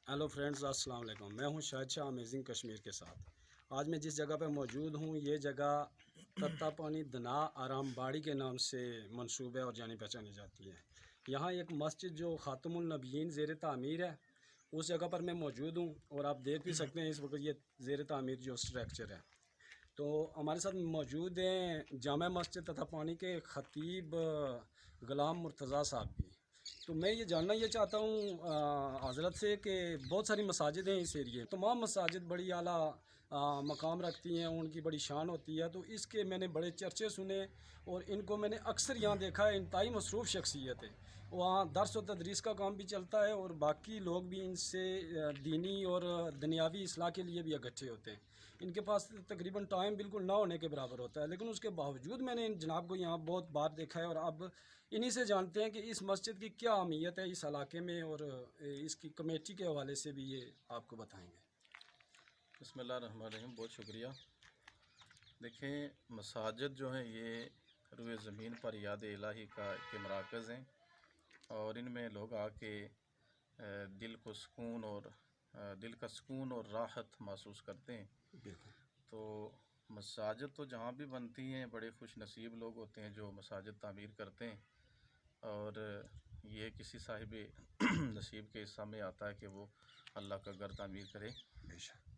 Hello friends, अस्सलाम वालेकुम। मैं हूं शाहिद शाह अमेजिंग कश्मीर के साथ। आज मैं जिस जगह पर मौजूद हूं, ये जगह तत्तापानी दना आराम बाड़ी के नाम से मंसूब है और जानी पहचानी जाती है। यहाँ एक मस्जिद जो ख़ातमुल नबीयीन ज़ेर तामीर है, उस जगह पर मैं मौजूद हूँ और आप देख भी सकते हैं इस वक्त ये ज़ेर तामीर जो स्ट्रक्चर है। तो हमारे साथ मौजूद हैं जामा मस्जिद तत्तापानी के ख़तीब ग़ुलाम मुर्तज़ा साहब भी। तो मैं ये जानना ये चाहता हूँ हज़रत से कि बहुत सारी मसाजिद हैं इस एरिए, तमाम मसाजिद बड़ी आला मकाम रखती हैं, उनकी बड़ी शान होती है। तो इसके मैंने बड़े चर्चे सुने और इनको मैंने अक्सर यहाँ देखा है। इंतहाई मसरूफ़ शख्सियत है, वहाँ दर्स व तदरीस का काम भी चलता है और बाकी लोग भी इनसे दीनी और दुनियावी इस्लाह के लिए भी इकट्ठे होते हैं। इनके पास तकरीबन टाइम बिल्कुल ना होने के बराबर होता है, लेकिन उसके बावजूद मैंने इन जनाब को यहाँ बहुत बार देखा है। और अब इन्हीं से जानते हैं कि इस मस्जिद की क्या अहमियत है इस इलाके में, और इसकी कमेटी के हवाले से भी ये आपको बताएंगे। बिस्मिल्लाहिर्रहमानिर्रहीम। बहुत शुक्रिया। देखें, मसाजिद जो हैं ये रुए ज़मीन पर याद इलाही के मराकज़ हैं और इनमें लोग आके दिल का सुकून और राहत महसूस करते हैं। बिल्कुल। तो मसाजिद तो जहाँ भी बनती हैं, बड़े खुश नसीब लोग होते हैं जो मसाजिद तामीर करते हैं, और ये किसी साहिब नसीब के हिस्सा में आता है कि वो अल्लाह का घर तामीर करे।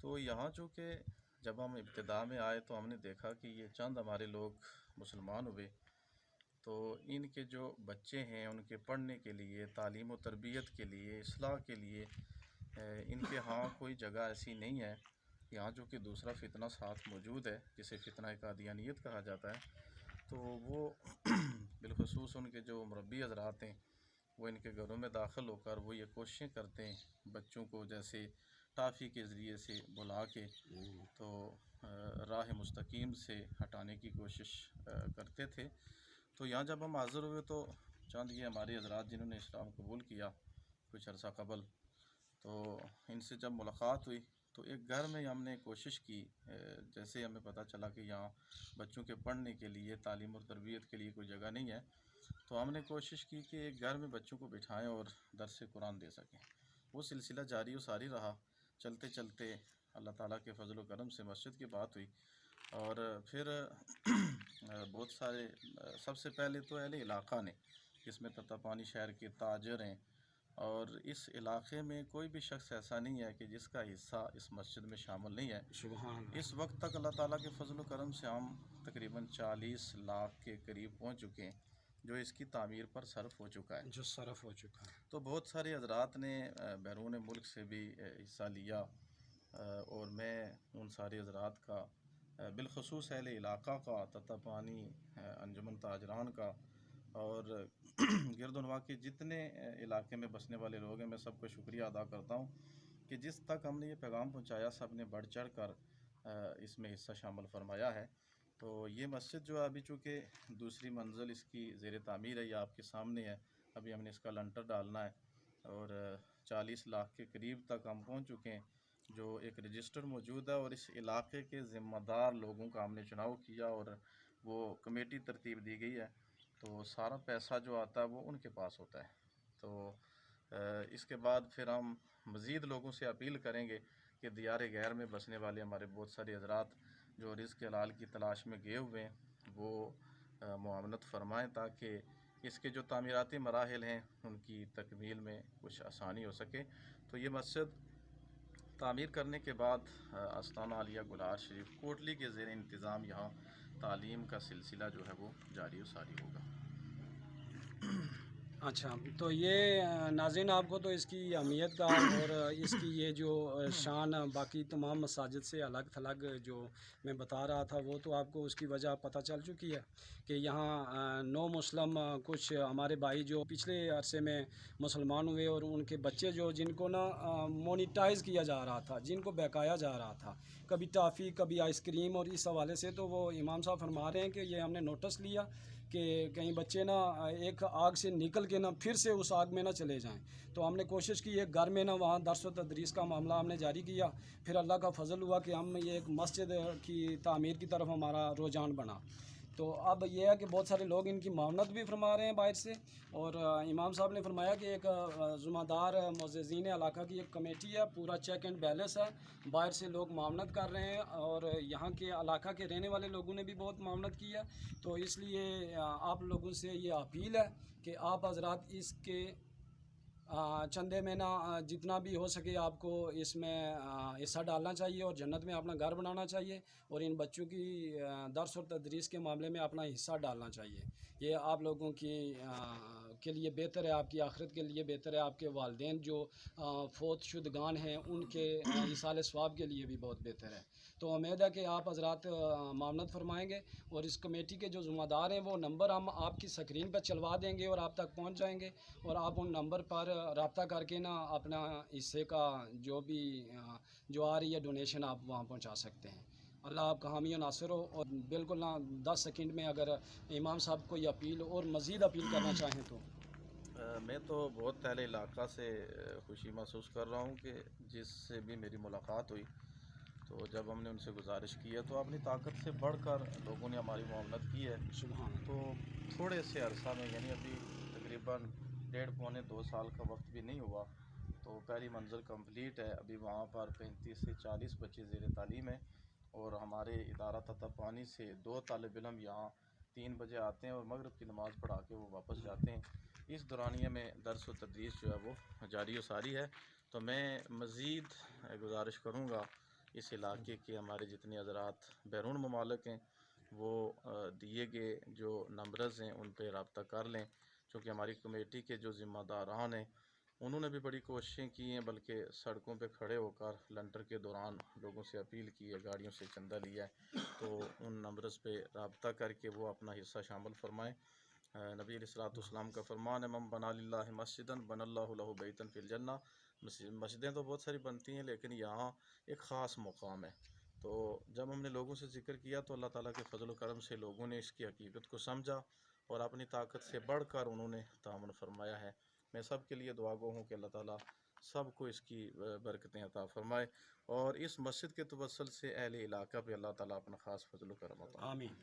तो यहाँ चूँकि जब हम इब्तिदा में आए तो हमने देखा कि ये चंद हमारे लोग मुसलमान हुए, तो इनके जो बच्चे हैं उनके पढ़ने के लिए, तालीम व तरबियत के लिए, इस्लाह के लिए इनके यहाँ कोई जगह ऐसी नहीं है। यहाँ जो कि दूसरा फितना साथ मौजूद है जिसे फितना कादियानियत कहा जाता है, तो वो बिलखुसूस उनके जो मुरब्बी हज़रात हैं वो इनके घरों में दाखिल होकर वो ये कोशिशें करते हैं बच्चों को जैसे टाफ़ी के ज़रिए से बुला के तो राह मुस्तकीम से हटाने की कोशिश करते थे। तो यहाँ जब हम हाज़िर हुए तो चंद ये हमारे हज़रात जिन्होंने इस्लाम कबूल किया कुछ अर्सा कबल, तो इनसे जब मुलाकात हुई तो एक घर में हमने कोशिश की, जैसे हमें पता चला कि यहाँ बच्चों के पढ़ने के लिए, तालीम और तरबियत के लिए कोई जगह नहीं है, तो हमने कोशिश की कि एक घर में बच्चों को बिठाएं और दर्स कुरान दे सकें। वो सिलसिला जारी व सारी रहा। चलते चलते अल्लाह ताला के फजल व करम से मस्जिद की बात हुई और फिर बहुत सारे सबसे पहले तो अहले इलाक़ा ने, इसमें तत्तापानी शहर के ताजर हैं और इस इलाक़े में कोई भी शख्स ऐसा नहीं है कि जिसका हिस्सा इस मस्जिद में शामिल नहीं है। सुभान अल्लाह। इस वक्त तक अल्लाह ताला के फजल व करम से हम तकरीबन 40 लाख के करीब पहुँच चुके हैं जो इसकी तामीर पर सर्फ हो चुका है। जो सरफ हो चुका है। तो बहुत सारे हज़रात ने बैरून मुल्क से भी हिस्सा लिया और मैं उन सारे हज़रात का बिलखसूस अहले इलाक़ा का, तत्तापानी अंजुमन ताजरान का और गिरदुनवा के जितने इलाके में बसने वाले लोग हैं, मैं सबका शुक्रिया अदा करता हूँ कि जिस तक हमने ये पैगाम पहुँचाया सब ने बढ़ चढ़ कर इसमें हिस्सा शामिल फरमाया है। तो ये मस्जिद जो है अभी चूँकि दूसरी मंजिल इसकी ज़ेर तामीर है, ये आपके सामने है। अभी हमने इसका लंटर डालना है और 40 लाख के करीब तक हम पहुँच चुके हैं जो एक रजिस्टर मौजूद है, और इस इलाके के ज़िम्मेदार लोगों का हमने चुनाव किया और वो कमेटी तरतीब दी गई है। तो सारा पैसा जो आता है वो उनके पास होता है। तो इसके बाद फिर हम मज़ीद लोगों से अपील करेंगे कि दियार गैर में बसने वाले हमारे बहुत सारे हज़रात जो रिज़्क़ हलाल की तलाश में गए हुए हैं वो मुआवनत फरमाएँ ताकि इसके जो तामीराती मराहिल हैं उनकी तकमील में कुछ आसानी हो सके। तो ये मस्जिद तामीर करने के बाद आस्ताना आलिया गुलार शरीफ कोटली के ज़ेर इंतज़ाम यहाँ तालीम का सिलसिला जो है वो जारी व सारी होगा। अच्छा, तो ये नाज़रीन आपको तो इसकी अहमियत का और इसकी ये जो शान बाकी तमाम मसाजिद से अलग थलग जो मैं बता रहा था, वो तो आपको उसकी वजह पता चल चुकी है कि यहाँ नो मुस्लिम कुछ हमारे भाई जो पिछले अरसे में मुसलमान हुए और उनके बच्चे जो जिनको ना मोनिटाइज़ किया जा रहा था, जिनको बहकाया जा रहा था, कभी टॉफ़ी कभी आइसक्रीम, और इस हवाले से तो वो इमाम साहब फरमा रहे हैं कि ये हमने नोटिस लिया कि कहीं बच्चे ना एक आग से निकल के ना फिर से उस आग में ना चले जाएं। तो हमने कोशिश की एक घर में ना वहाँ दर्स व तदरीस का मामला हमने जारी किया। फिर अल्लाह का फजल हुआ कि हम ये एक मस्जिद की तामीर की तरफ हमारा रुझान बना। تو اب یہ ہے کہ بہت سارے لوگ ان کی معاونت بھی فرما رہے ہیں باہر سے، اور امام صاحب نے فرمایا کہ ایک ذمہ دار معززین علاقہ کی ایک کمیٹی ہے، پورا چیک اینڈ بیلنس ہے، باہر سے لوگ معاونت کر رہے ہیں اور یہاں کے علاقہ کے رہنے والے لوگوں نے بھی بہت معاونت کی ہے۔ تو اس لیے آپ لوگوں سے یہ اپیل ہے کہ آپ حضرات اس کے چندے میں نہ جتنا بھی ہو سکے آپ کو اس میں حصہ ڈالنا چاہیے اور جنت میں اپنا گھر بنانا چاہیے، اور ان بچوں کی درس اور تدریس کے معاملے میں اپنا حصہ ڈالنا چاہیے۔ یہ آپ لوگوں کی کے لیے بہتر ہے، آپ کی آخرت کے لیے بہتر ہے، آپ کے والدین جو فوت شدگان ہیں ان کے ایصال ثواب کے لیے بھی بہت بہتر ہے۔ تو امید ہے کہ آپ حضرات معاونت فرمائیں گے، اور اس کمیٹی کے جو ذمہ دار ہیں وہ نمبر ہم آپ کی سکرین پہ چلوا دیں گے اور آپ تک پہنچ جائیں گے، اور آپ ان نمبر پر رابطہ کر کے نا اپنا حصے کا جو آ رہی ہے ڈونیشن آپ وہاں پہنچا سکتے ہیں۔ اللہ آپ کا حامی و ناصر ہو، اور بالکل نہ 10 سیکنڈ میں اگر امام صاحب کو یہ اپیل اور مزید اپیل کرنا چاہیں تو۔ میں تو بہت پہلے علاقہ سے خوشی محسوس کر رہا ہوں کہ جس سے بھی میری ملاقات ہوئی تو جب ہم نے ان سے گزارش کی ہے تو اپنی طاقت سے بڑھ کر لوگوں نے ہماری معاونت کی ہے۔ سبحان اللہ۔ تو تھوڑے سے عرصہ میں، یعنی ابھی تقریباً 1.5-2 سال کا وقت بھی نہیں ہوا، تو پہلی منزل کمپلیٹ ہے۔ ابھی وہاں پر 35 سے 40 بچے زیر تعلیم ہیں، اور ہمارے ادارہ تتا پانی سے 2 طالب علم یہاں 3 بجے آتے ہیں اور مغرب کی نماز پڑھا کے وہ واپس جاتے ہیں۔ اس دورانیے میں درس و تدریس جو ہے وہ جاری و ساری ہے۔ تو میں مزید گزارش کروں گا اس علاقے کے ہمارے جتنے حضرات بیرون ممالک ہیں وہ دیے گئے جو نمبرز ہیں ان پہ رابطہ کر لیں، چونکہ ہماری کمیٹی کے جو ذمہ داران ہیں انہوں نے بھی بڑی کوششیں کی ہیں، بلکہ سڑکوں پہ کھڑے ہو کر لنٹر کے دوران لوگوں سے اپیل کی ہے، گاڑیوں سے چندہ لیا ہے، تو ان نمبرز پہ رابطہ کر کے وہ اپنا حصہ شامل فرمائیں۔ نبی علیہ الصلوۃ والسلام کا فرمان ہے، من بنا للہ مسجدا بنى اللہ لہ بیتا فی الجنہ۔ مسجدیں تو بہت ساری بنتی ہیں لیکن یہاں ایک خاص مقام ہے۔ تو جب ہم نے لوگوں سے ذکر کیا تو اللہ تعالیٰ کے فضل و کرم سے لوگوں نے اس کی حقیقت کو سمجھا اور اپنی طاقت سے بڑھ کر انہوں نے تعاون فرمایا ہے۔ میں سب کے لیے دعا گو ہوں کہ اللہ تعالیٰ سب کو اس کی برکتیں عطا فرمائے، اور اس مسجد کے توسل سے اہل علاقہ پہ اللہ تعالیٰ اپنا خاص فضل و کرم عطا فرمائے۔ آمین۔